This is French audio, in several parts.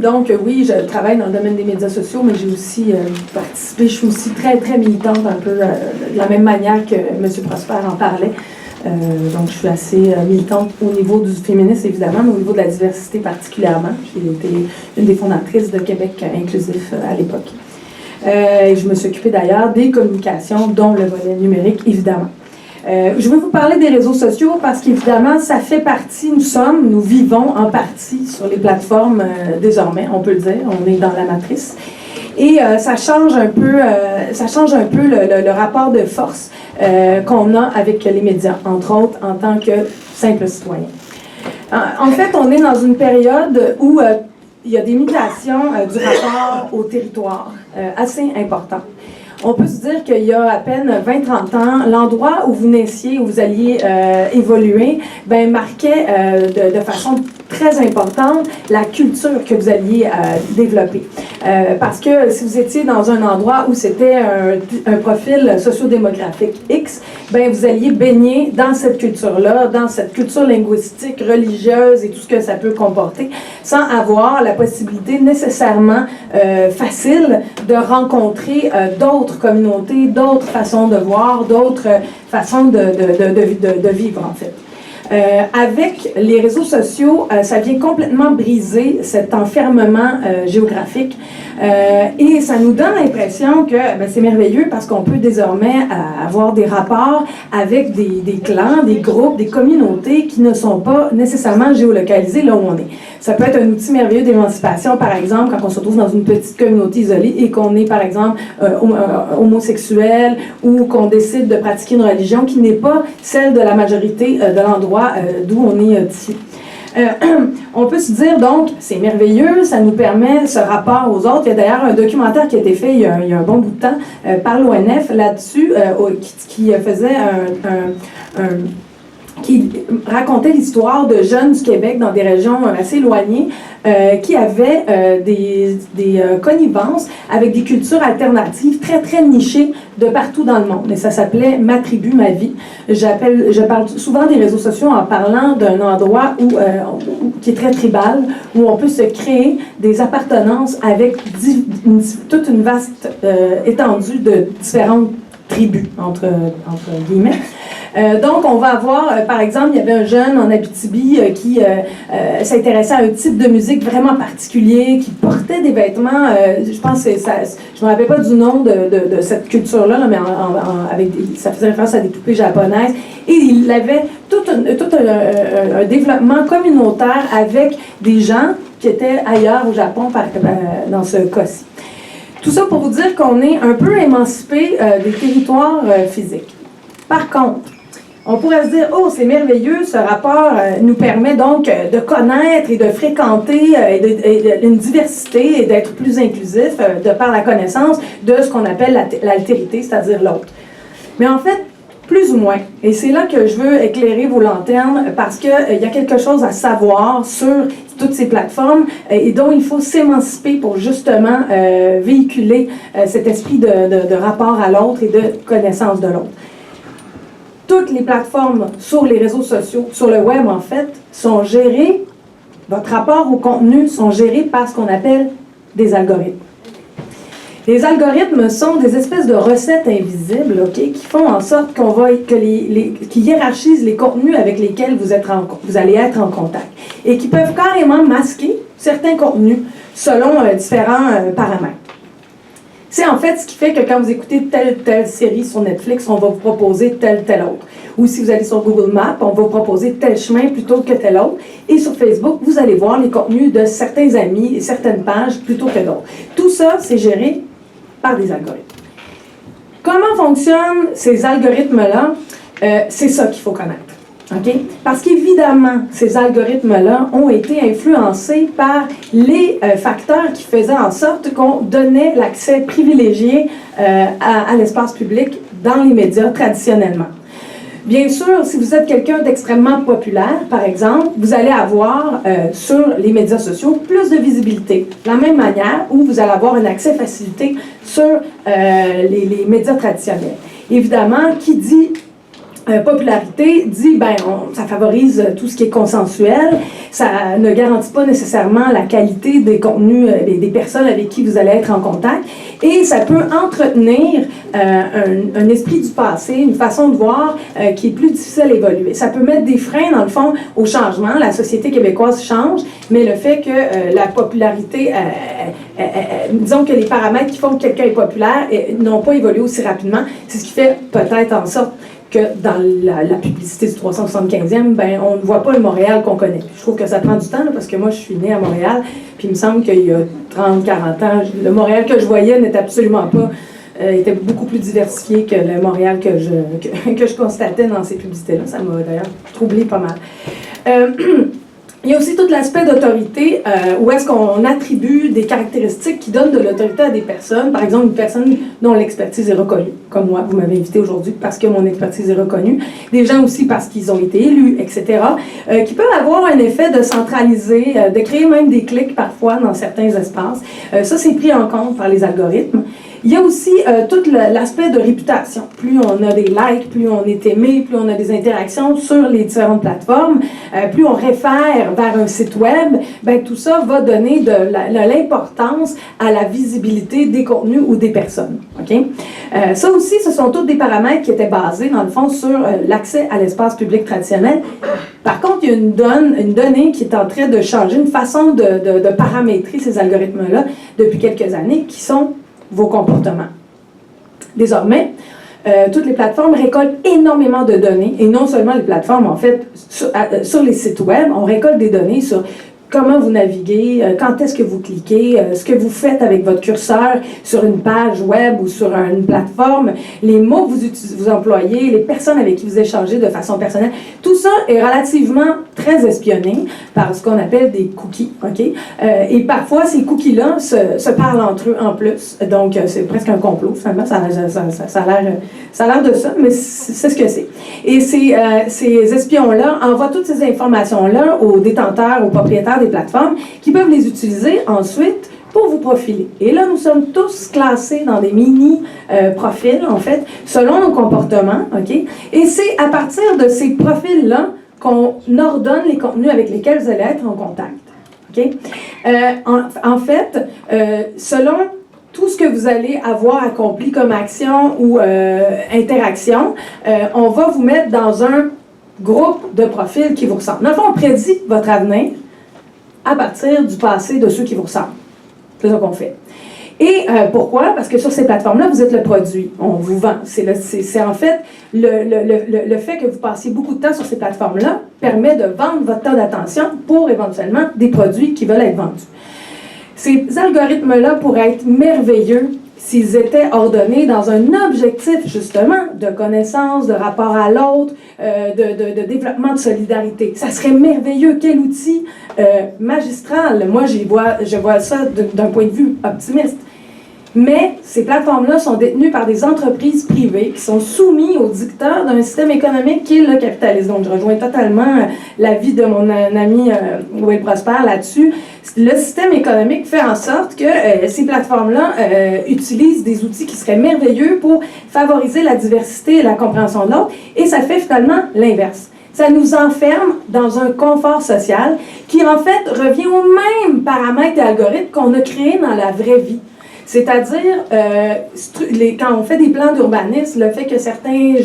Donc, oui, je travaille dans le domaine des médias sociaux, mais j'ai aussi participé, je suis aussi très, très militante, un peu de la même manière que M. Prosper en parlait. Donc, je suis assez militante au niveau du féminisme, évidemment, mais au niveau de la diversité particulièrement. J'ai été une des fondatrices de Québec inclusif à l'époque. Je me suis occupée d'ailleurs des communications, dont le volet numérique, évidemment. Je vais vous parler des réseaux sociaux parce qu'évidemment, ça fait partie, nous vivons en partie sur les plateformes désormais, on peut le dire, on est dans la matrice. Et ça change un peu le rapport de force qu'on a avec les médias, entre autres en tant que simple citoyen. En fait, on est dans une période où il y a des mutations du rapport au territoire assez importantes. On peut se dire qu'il y a à peine 20-30 ans, l'endroit où vous naissiez, où vous alliez évoluer, marquait de façon très importante la culture que vous alliez développer. Parce que si vous étiez dans un endroit où c'était un profil socio-démographique X, vous alliez baigner dans cette culture-là, dans cette culture linguistique, religieuse et tout ce que ça peut comporter, sans avoir la possibilité nécessairement facile de rencontrer d'autres communautés, d'autres façons de voir, d'autres façons de vivre, en fait. Avec les réseaux sociaux, ça vient complètement briser cet enfermement géographique et ça nous donne l'impression que c'est merveilleux parce qu'on peut désormais avoir des rapports avec des clans, des groupes, des communautés qui ne sont pas nécessairement géolocalisés là où on est. Ça peut être un outil merveilleux d'émancipation, par exemple, quand on se retrouve dans une petite communauté isolée et qu'on est, par exemple, homosexuel ou qu'on décide de pratiquer une religion qui n'est pas celle de la majorité de l'endroit d'où on est ici. On peut se dire, donc, c'est merveilleux, ça nous permet ce rapport aux autres. Il y a d'ailleurs un documentaire qui a été fait il y a un bon bout de temps par l'ONF là-dessus, qui faisait qui racontait l'histoire de jeunes du Québec dans des régions assez éloignées qui avaient des connivences avec des cultures alternatives très, très nichées de partout dans le monde. Et ça s'appelait « Ma tribu, ma vie ». Je parle souvent des réseaux sociaux en parlant d'un endroit qui est très tribal, où on peut se créer des appartenances avec toute une vaste étendue de différentes tribus, entre guillemets. Donc, on va avoir, par exemple, il y avait un jeune en Abitibi qui s'intéressait à un type de musique vraiment particulier, qui portait des vêtements, je pense que je me rappelle pas du nom de cette culture-là, mais ça faisait référence à des poupées japonaises, et il avait tout un développement communautaire avec des gens qui étaient ailleurs au Japon, dans ce cas-ci. Tout ça pour vous dire qu'on est un peu émancipé des territoires physiques. Par contre, on pourrait se dire, oh, c'est merveilleux, ce rapport nous permet donc de connaître et de fréquenter une diversité et d'être plus inclusif de par la connaissance de ce qu'on appelle l'altérité, c'est-à-dire l'autre. Mais en fait, plus ou moins. Et c'est là que je veux éclairer vos lanternes parce qu'il y a quelque chose à savoir sur toutes ces plateformes et dont il faut s'émanciper pour justement véhiculer cet esprit de rapport à l'autre et de connaissance de l'autre. Toutes les plateformes sur les réseaux sociaux, sur le web en fait, sont gérées, votre rapport au contenu sont gérés par ce qu'on appelle des algorithmes. Les algorithmes sont des espèces de recettes invisibles, qui font en sorte qui hiérarchisent les contenus avec lesquels vous allez être en contact et qui peuvent carrément masquer certains contenus selon différents paramètres. C'est en fait ce qui fait que quand vous écoutez telle série sur Netflix, on va vous proposer telle autre. Ou si vous allez sur Google Maps, on va vous proposer tel chemin plutôt que tel autre. Et sur Facebook, vous allez voir les contenus de certains amis et certaines pages plutôt que d'autres. Tout ça, c'est géré par des algorithmes. Comment fonctionnent ces algorithmes-là? C'est ça qu'il faut connaître. Okay? Parce qu'évidemment, ces algorithmes-là ont été influencés par les facteurs qui faisaient en sorte qu'on donnait l'accès privilégié à l'espace public dans les médias traditionnellement. Bien sûr, si vous êtes quelqu'un d'extrêmement populaire, par exemple, vous allez avoir sur les médias sociaux plus de visibilité. De la même manière où vous allez avoir un accès facilité sur les médias traditionnels. Évidemment, qui dit popularité dit, ça favorise tout ce qui est consensuel, ça ne garantit pas nécessairement la qualité des contenus des personnes avec qui vous allez être en contact, et ça peut entretenir un esprit du passé, une façon de voir qui est plus difficile à évoluer. Ça peut mettre des freins, dans le fond, au changement. La société québécoise change, mais le fait que la popularité, disons que les paramètres qui font que quelqu'un est populaire n'ont pas évolué aussi rapidement, c'est ce qui fait peut-être en sorte que dans la publicité du 375e, on ne voit pas le Montréal qu'on connaît. Je trouve que ça prend du temps, là, parce que moi, je suis née à Montréal, puis il me semble qu'il y a 30, 40 ans, le Montréal que je voyais n'était absolument pas, était beaucoup plus diversifié que le Montréal que je constatais dans ces publicités-là. Ça m'a d'ailleurs troublé pas mal. Il y a aussi tout l'aspect d'autorité, où est-ce qu'on attribue des caractéristiques qui donnent de l'autorité à des personnes. Par exemple, une personne dont l'expertise est reconnue, comme moi, vous m'avez invité aujourd'hui parce que mon expertise est reconnue. Des gens aussi parce qu'ils ont été élus, etc., qui peuvent avoir un effet de centraliser, de créer même des clics parfois dans certains espaces. Ça, c'est pris en compte par les algorithmes. Il y a aussi tout l'aspect de réputation. Plus on a des likes, plus on est aimé, plus on a des interactions sur les différentes plateformes, plus on réfère vers un site web, tout ça va donner de l'importance à la visibilité des contenus ou des personnes. Okay? Ça aussi, ce sont tous des paramètres qui étaient basés, dans le fond, sur l'accès à l'espace public traditionnel. Par contre, il y a une donnée qui est en train de changer, une façon de paramétrer ces algorithmes-là depuis quelques années, qui sont vos comportements. Désormais, toutes les plateformes récoltent énormément de données, et non seulement les plateformes, en fait, sur les sites web, on récolte des données sur comment vous naviguez, quand est-ce que vous cliquez, ce que vous faites avec votre curseur sur une page web ou sur une plateforme, les mots que vous employez, les personnes avec qui vous échangez de façon personnelle. Tout ça est relativement très espionné par ce qu'on appelle des cookies. Okay? Et parfois, ces cookies-là se parlent entre eux en plus. Donc, c'est presque un complot, finalement. Ça a l'air de ça, mais c'est ce que c'est. Et ces espions-là envoient toutes ces informations-là aux détenteurs, aux propriétaires des plateformes, qui peuvent les utiliser ensuite pour vous profiler. Et là, nous sommes tous classés dans des mini-profils, en fait, selon nos comportements, OK? Et c'est à partir de ces profils-là qu'on ordonne les contenus avec lesquels vous allez être en contact, OK? En fait, selon tout ce que vous allez avoir accompli comme action ou interaction, on va vous mettre dans un groupe de profils qui vous ressemblent. Dans le fond, on prédit votre avenir à partir du passé de ceux qui vous ressemblent. C'est ça qu'on fait. Et pourquoi? Parce que sur ces plateformes-là, vous êtes le produit. On vous vend. C'est en fait le fait que vous passiez beaucoup de temps sur ces plateformes-là permet de vendre votre temps d'attention pour éventuellement des produits qui veulent être vendus. Ces algorithmes-là pourraient être merveilleux s'ils étaient ordonnés dans un objectif, justement, de connaissance, de rapport à l'autre, de développement de solidarité. Ça serait merveilleux. Quel outil magistral. Moi, je vois ça d'un point de vue optimiste. Mais ces plateformes-là sont détenues par des entreprises privées qui sont soumises aux dictats d'un système économique qui est le capitalisme. Donc, je rejoins totalement l'avis de mon ami Will Prosper là-dessus. Le système économique fait en sorte que ces plateformes-là utilisent des outils qui seraient merveilleux pour favoriser la diversité et la compréhension de l'autre, et ça fait finalement l'inverse. Ça nous enferme dans un confort social qui, en fait, revient aux mêmes paramètres et algorithmes qu'on a créés dans la vraie vie. C'est-à-dire, quand on fait des plans d'urbanisme, le fait que certaines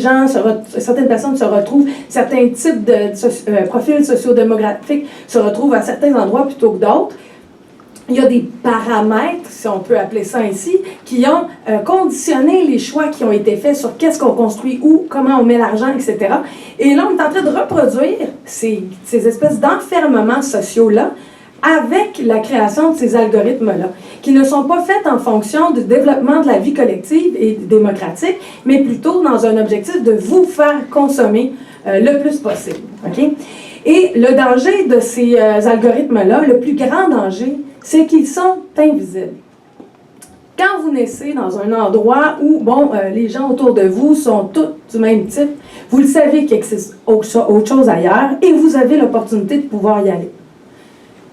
personnes se retrouvent, certains types de profils sociodémographiques se retrouvent à certains endroits plutôt que d'autres, il y a des paramètres, si on peut appeler ça ainsi, qui ont conditionné les choix qui ont été faits sur qu'est-ce qu'on construit où, comment on met l'argent, etc. Et là, on est en train de reproduire ces espèces d'enfermements sociaux-là avec la création de ces algorithmes-là, qui ne sont pas faits en fonction du développement de la vie collective et démocratique, mais plutôt dans un objectif de vous faire consommer le plus possible. Okay? Et le danger de ces algorithmes-là, le plus grand danger, c'est qu'ils sont invisibles. Quand vous naissez dans un endroit où, les gens autour de vous sont tous du même type, vous le savez qu'il existe autre chose ailleurs et vous avez l'opportunité de pouvoir y aller.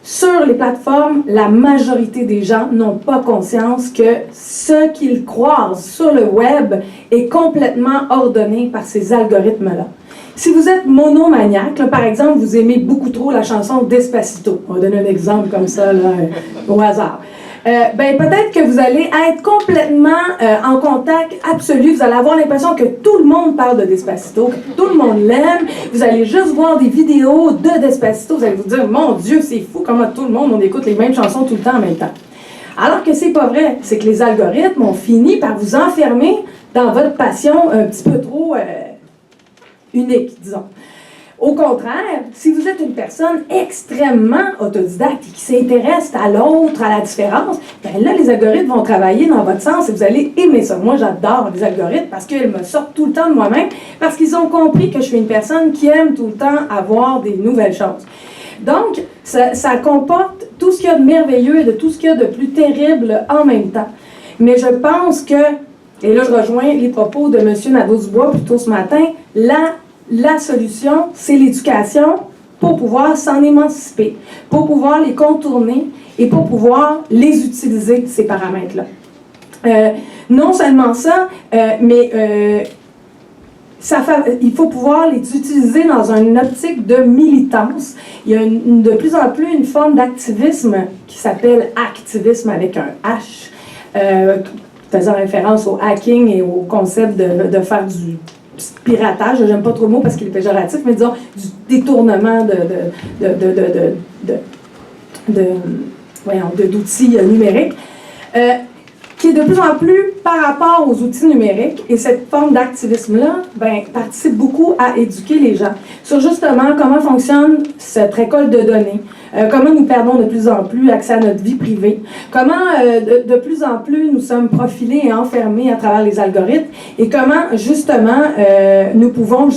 sur les plateformes, la majorité des gens n'ont pas conscience que ce qu'ils croisent sur le web est complètement ordonné par ces algorithmes-là. Si vous êtes monomaniaque, là, par exemple, vous aimez beaucoup trop la chanson Despacito, on va donner un exemple comme ça, là, au hasard. Ben, peut-être que vous allez être complètement en contact absolu. Vous allez avoir l'impression que tout le monde parle de Despacito, que tout le monde l'aime. Vous allez juste voir des vidéos de Despacito. Vous allez vous dire, mon Dieu, c'est fou comment tout le monde, on écoute les mêmes chansons tout le temps en même temps. Alors que c'est pas vrai. C'est que les algorithmes ont fini par vous enfermer dans votre passion un petit peu trop unique, disons. Au contraire, si vous êtes une personne extrêmement autodidacte et qui s'intéresse à l'autre, à la différence, bien là, les algorithmes vont travailler dans votre sens et vous allez aimer ça. Moi, j'adore les algorithmes parce qu'ils me sortent tout le temps de moi-même, parce qu'ils ont compris que je suis une personne qui aime tout le temps avoir des nouvelles choses. Donc, ça comporte tout ce qu'il y a de merveilleux et de tout ce qu'il y a de plus terrible en même temps. Mais je pense que, et là je rejoins les propos de M. Nadeau-Dubois plus tôt ce matin, la solution, c'est l'éducation pour pouvoir s'en émanciper, pour pouvoir les contourner et pour pouvoir les utiliser, ces paramètres-là. Non seulement ça, mais il faut pouvoir les utiliser dans une optique de militance. Il y a de plus en plus une forme d'activisme qui s'appelle activisme avec un H, faisant référence au hacking et au concept de faire du piratage, j'aime pas trop le mot parce qu'il est péjoratif, mais disons du détournement d'outils numériques, qui est de plus en plus par rapport aux outils numériques, et cette forme d'activisme-là participe beaucoup à éduquer les gens sur justement comment fonctionne cette récolte de données, comment nous perdons de plus en plus accès à notre vie privée, comment de plus en plus nous sommes profilés et enfermés à travers les algorithmes, et comment justement nous pouvons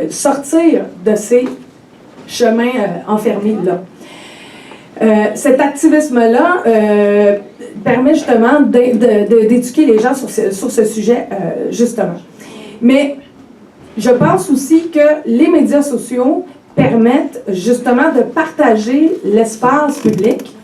sortir de ces chemins enfermés-là. Cet activisme-là permet justement d'éduquer les gens sur ce sujet, justement. Mais je pense aussi que les médias sociaux permettent justement de partager l'espace public,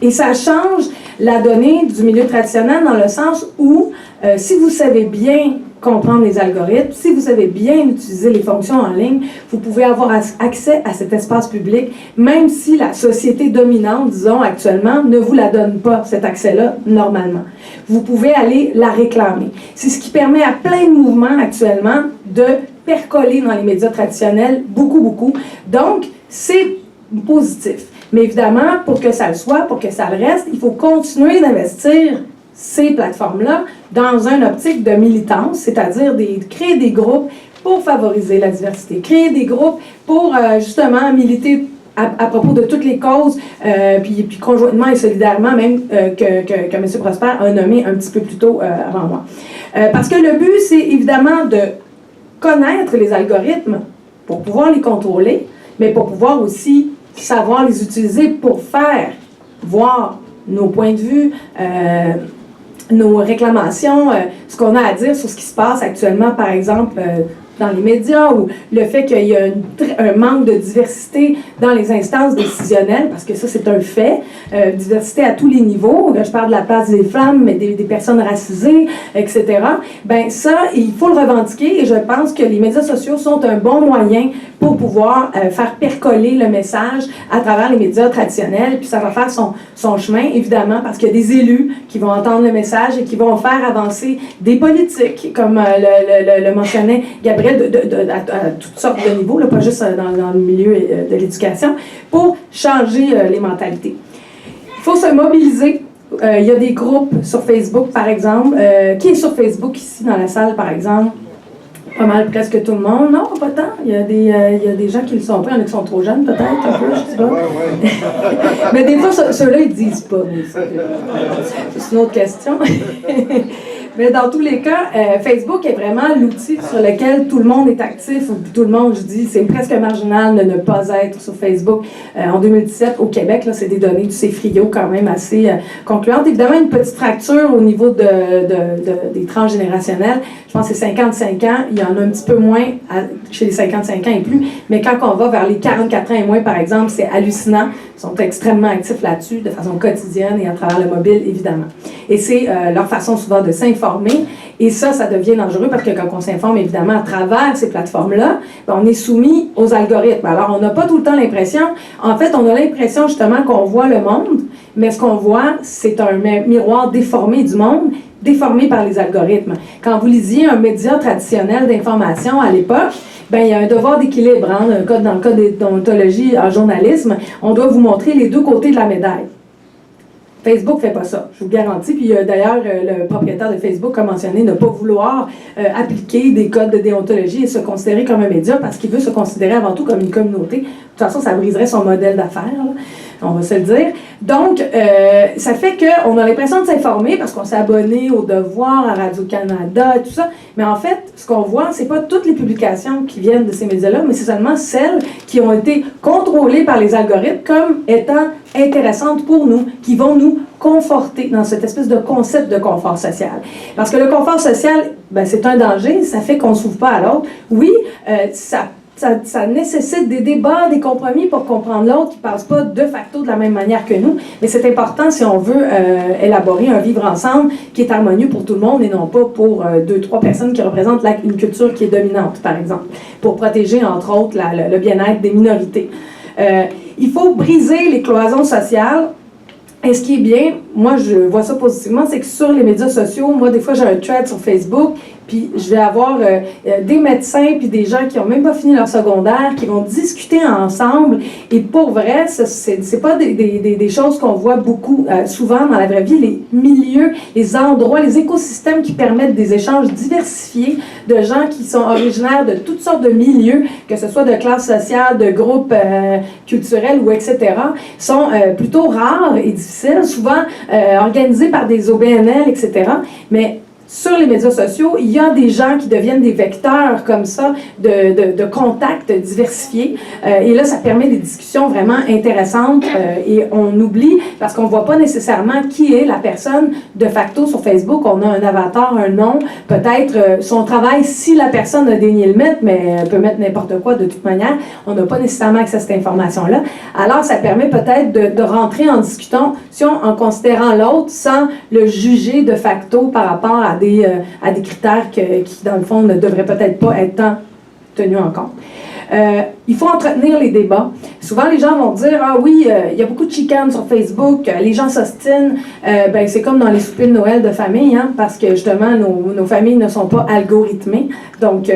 et ça change la donnée du milieu traditionnel dans le sens où, si vous savez bien comprendre les algorithmes, si vous savez bien utiliser les fonctions en ligne, vous pouvez avoir accès à cet espace public, même si la société dominante, disons, actuellement, ne vous la donne pas, cet accès-là, normalement. Vous pouvez aller la réclamer. C'est ce qui permet à plein de mouvements, actuellement, de percoler dans les médias traditionnels, beaucoup. Donc, c'est positif. Mais évidemment, pour que ça le soit, pour que ça le reste, il faut continuer d'investir ces plateformes-là dans une optique de militance, c'est-à-dire créer des groupes pour favoriser la diversité, créer des groupes pour justement militer à propos de toutes les causes, puis conjointement et solidairement, même que M. Prosper a nommé un petit peu plus tôt avant moi. Parce que le but, c'est évidemment de connaître les algorithmes pour pouvoir les contrôler, mais pour pouvoir aussi savoir les utiliser pour faire voir nos points de vue, nos réclamations, ce qu'on a à dire sur ce qui se passe actuellement, par exemple, dans les médias, ou le fait qu'il y a un manque de diversité dans les instances décisionnelles, parce que ça, c'est un fait, diversité à tous les niveaux, je parle de la place des femmes, mais des personnes racisées, etc. Ben ça, il faut le revendiquer, et je pense que les médias sociaux sont un bon moyen pour pouvoir faire percoler le message à travers les médias traditionnels, puis ça va faire son chemin, évidemment, parce qu'il y a des élus qui vont entendre le message et qui vont faire avancer des politiques, comme le mentionnait Gabriel, à toutes sortes de niveaux, là, pas juste dans le milieu de l'éducation, pour changer les mentalités. Il faut se mobiliser. Il y a des groupes sur Facebook, par exemple. Qui est sur Facebook ici, dans la salle, par exemple? Pas mal, presque tout le monde. Non, pas tant. Il y a des gens qui le sont pas. Il y en a qui sont trop jeunes, peut-être, un peu, je sais pas. Mais des fois, ceux-là, ils disent pas. C'est une autre question. Mais dans tous les cas, Facebook est vraiment l'outil sur lequel tout le monde est actif. Tout le monde, je dis, c'est presque marginal de ne pas être sur Facebook. En 2017, au Québec, là, c'est des données du CFRIO quand même assez concluantes. Évidemment, une petite fracture au niveau des tranches générationnelles. Je pense que c'est 55 ans. Il y en a un petit peu moins chez les 55 ans et plus. Mais quand on va vers les 44 ans et moins, par exemple, c'est hallucinant. Ils sont extrêmement actifs là-dessus, de façon quotidienne et à travers le mobile, évidemment. Et c'est leur façon souvent de s'informer. Et ça devient dangereux parce que quand on s'informe, évidemment, à travers ces plateformes-là, ben, on est soumis aux algorithmes. Alors, on n'a pas tout le temps l'impression... En fait, on a l'impression, justement, qu'on voit le monde, mais ce qu'on voit, c'est un miroir déformé du monde, déformé par les algorithmes. Quand vous lisiez un média traditionnel d'information à l'époque, ben, il y a un devoir d'équilibre. Hein, dans le cas des déontologies en journalisme, on doit vous montrer les deux côtés de la médaille. Facebook ne fait pas ça, je vous garantis. Puis d'ailleurs, le propriétaire de Facebook a mentionné ne pas vouloir appliquer des codes de déontologie et se considérer comme un média parce qu'il veut se considérer avant tout comme une communauté. De toute façon, ça briserait son modèle d'affaires, on va se le dire. Donc, ça fait qu'on a l'impression de s'informer parce qu'on s'est abonné au Devoir, à Radio-Canada et tout ça. Mais en fait, ce qu'on voit, c'est pas toutes les publications qui viennent de ces médias-là, mais c'est seulement celles qui ont été contrôlées par les algorithmes comme étant intéressantes pour nous, qui vont nous conforter dans cette espèce de concept de confort social. Parce que le confort social, ben, c'est un danger, ça fait qu'on ne s'ouvre pas à l'autre. Oui, ça nécessite des débats, des compromis pour comprendre l'autre qui ne pense pas de facto de la même manière que nous, mais c'est important si on veut élaborer un vivre ensemble qui est harmonieux pour tout le monde et non pas pour 2-3 personnes qui représentent une culture qui est dominante, par exemple, pour protéger, entre autres, le bien-être des minorités. Il faut briser les cloisons sociales. Et ce qui est bien, moi je vois ça positivement, c'est que sur les médias sociaux, moi des fois j'ai un thread sur Facebook, puis je vais avoir des médecins puis des gens qui n'ont même pas fini leur secondaire, qui vont discuter ensemble. Et pour vrai, c'est pas des choses qu'on voit beaucoup, souvent dans la vraie vie, les milieux, les endroits, les écosystèmes qui permettent des échanges diversifiés de gens qui sont originaires de toutes sortes de milieux, que ce soit de classes sociales, de groupes culturels ou etc., sont plutôt rares et difficiles, souvent organisés par des OBNL, etc., mais sur les médias sociaux, il y a des gens qui deviennent des vecteurs comme ça de contacts diversifiés. Et là, ça permet des discussions vraiment intéressantes et on oublie, parce qu'on ne voit pas nécessairement qui est la personne de facto sur Facebook. On a un avatar, un nom, peut-être son travail, si la personne a daigné le mettre, mais elle peut mettre n'importe quoi de toute manière. On n'a pas nécessairement accès à cette information-là. Alors, ça permet peut-être de rentrer en discussion en considérant l'autre sans le juger de facto par rapport à des critères qui, dans le fond, ne devraient peut-être pas être tant tenus en compte. Il faut entretenir les débats. Souvent, les gens vont dire « Ah oui, il y a beaucoup de chicanes sur Facebook, les gens s'ostinent. » Ben, c'est comme dans les soupers de Noël de famille, hein, parce que justement, nos familles ne sont pas algorithmées. Donc, ça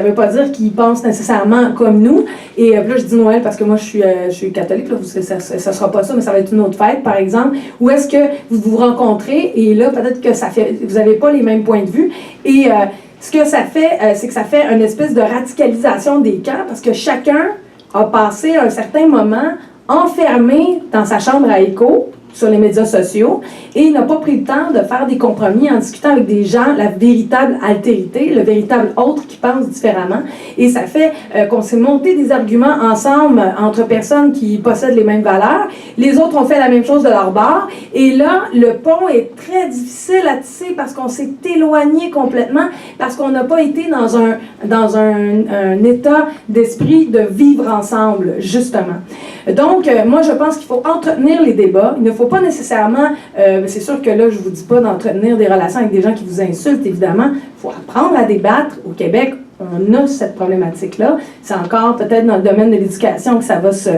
ne veut pas dire qu'ils pensent nécessairement comme nous. Et là, je dis Noël parce que moi, je suis catholique, là, ça ne sera pas ça, mais ça va être une autre fête, par exemple. Où est-ce que vous vous rencontrez et là, peut-être que vous n'avez pas les mêmes points de vue. Et ce que ça fait, c'est que ça fait une espèce de radicalisation des camps parce que chacun a passé un certain moment enfermé dans sa chambre à écho sur les médias sociaux et n'a pas pris le temps de faire des compromis en discutant avec des gens, la véritable altérité, le véritable autre qui pense différemment. Et ça fait qu'on s'est monté des arguments ensemble entre personnes qui possèdent les mêmes valeurs. Les autres ont fait la même chose de leur bord. Et là, le pont est très difficile à tisser parce qu'on s'est éloigné complètement, parce qu'on n'a pas été dans un état d'esprit de vivre ensemble, justement. Donc, moi, je pense qu'il faut entretenir les débats. Il ne faut pas nécessairement, c'est sûr que là, je ne vous dis pas d'entretenir des relations avec des gens qui vous insultent, évidemment. Il faut apprendre à débattre. Au Québec, on a cette problématique-là. C'est encore peut-être dans le domaine de l'éducation que ça va se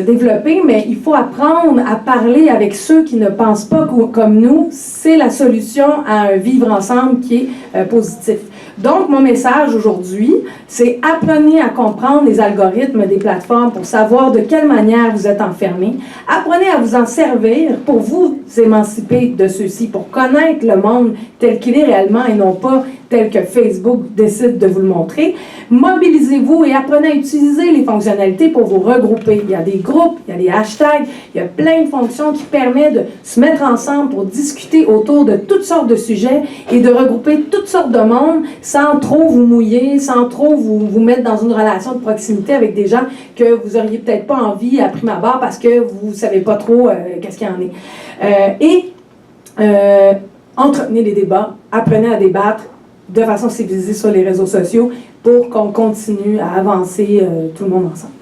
développer, mais il faut apprendre à parler avec ceux qui ne pensent pas comme nous. C'est la solution à un vivre ensemble qui est positif. Donc, mon message aujourd'hui, c'est apprenez à comprendre les algorithmes des plateformes pour savoir de quelle manière vous êtes enfermés. Apprenez à vous en servir pour vous émanciper de ceux-ci, pour connaître le monde tel qu'il est réellement et non pas tel que Facebook décide de vous le montrer. Mobilisez-vous et apprenez à utiliser les fonctionnalités pour vous regrouper. Il y a des groupes, il y a des hashtags, il y a plein de fonctions qui permettent de se mettre ensemble pour discuter autour de toutes sortes de sujets et de regrouper toutes sortes de monde sans trop vous mouiller, sans trop vous mettre dans une relation de proximité avec des gens que vous auriez peut-être pas envie à prime abord parce que vous savez pas trop qu'est-ce qu'il y en est. Entretenez les débats, apprenez à débattre de façon civilisée sur les réseaux sociaux pour qu'on continue à avancer tout le monde ensemble.